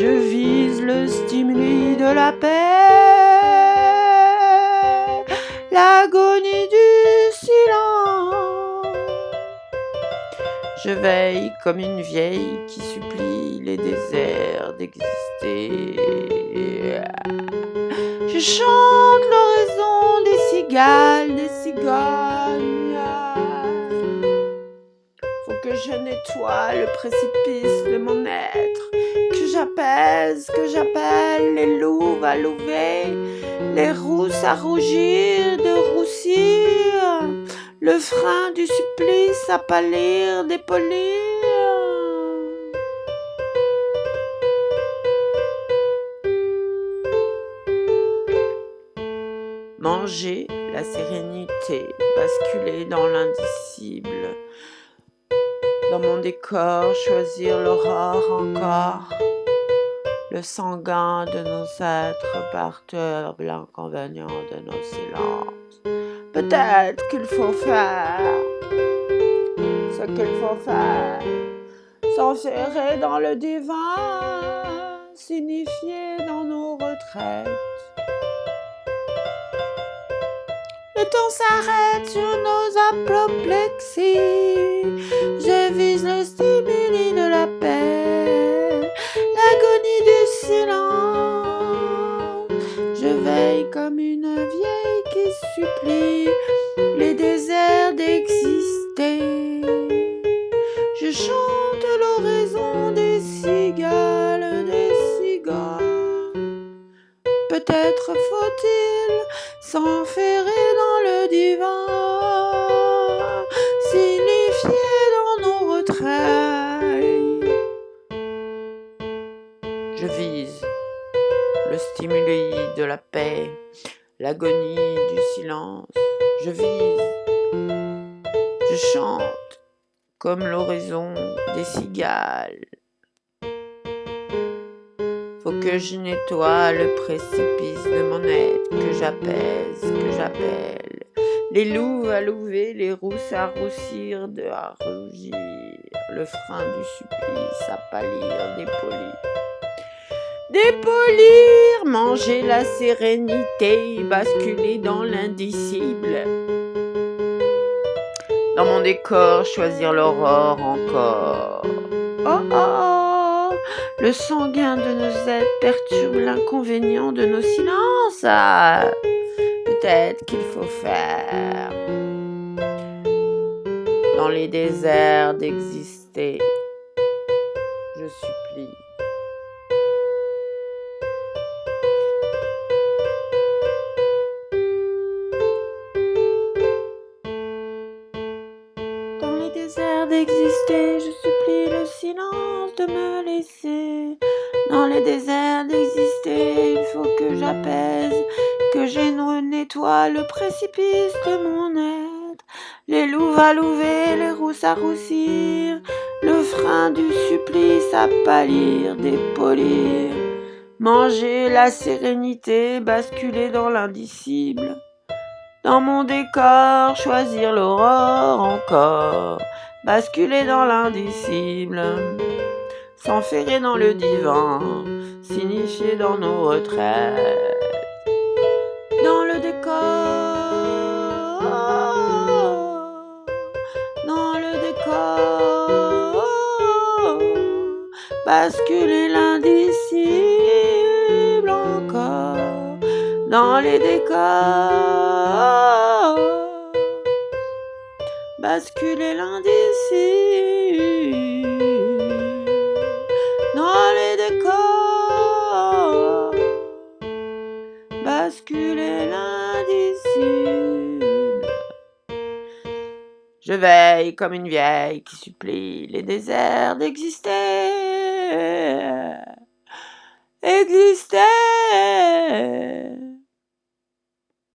Je vise le stimuli de la paix, l'agonie du silence. Je veille comme une vieille qui supplie les déserts d'exister. Je chante l'oraison des cigales, des cigognes. Faut que je nettoie le précipice de mon être, que j'apaise, que j'appelle les louves à louver, les rousses à rougir, de roussir, le frein du supplice à pâlir, dépolir. Manger la sérénité, basculer dans l'indicible. Dans mon décor, choisir l'aurore encore. Le sanguin de nos êtres perturbe l'inconvénient de nos silences. Peut-être qu'il faut faire ce qu'il faut faire. S'enferrer dans le divin, signifier dans nos retraites. Le temps s'arrête sur nos apoplexies. Je vise le stimuli de la paix, l'agonie du silence. Je veille comme une vieille qui supplie les déserts d'exister. Je chante l'oraison des cigales, des cigognes. Peut-être faut-il s'enferrer dans le divan, signifier dans nos retraits. Je vise le stimuli de la paix, l'agonie du silence. Je vise, je chante comme l'oraison des cigales. Faut que je nettoie le précipice de mon être, que j'apaise, que j'appelle les louves à louver, les rousses à roussir, de à rougir, le frein du supplice à pâlir, dépolir. Dépolir, manger la sérénité, basculer dans l'indicible. Dans mon décor, choisir l'aurore encore. Oh oh, le sanguin de nos êtres perturbe l'inconvénient de nos silences. Peut-être qu'il faut faire dans les déserts d'exister. Je supplie. Dans les déserts d'exister, je supplie le silence de me laisser. Dans les déserts d'exister, il faut que j'apaise, que je nettoie le précipice de mon être. Les louves à louver, les rousses à roussir, le frein du supplice à pâlir, dépolir. Manger la sérénité, basculer dans l'indicible. Dans mon décor, choisir l'aurore encore, basculer dans l'indicible, s'enferrer dans le divan, signifier dans nos retraites. Dans le décor, dans le décor, basculer l'indicible encore. Dans les décors, basculer l'indicible. Dans les décors, basculer l'indicible. Je veille comme une vieille qui supplie les déserts d'exister. Exister.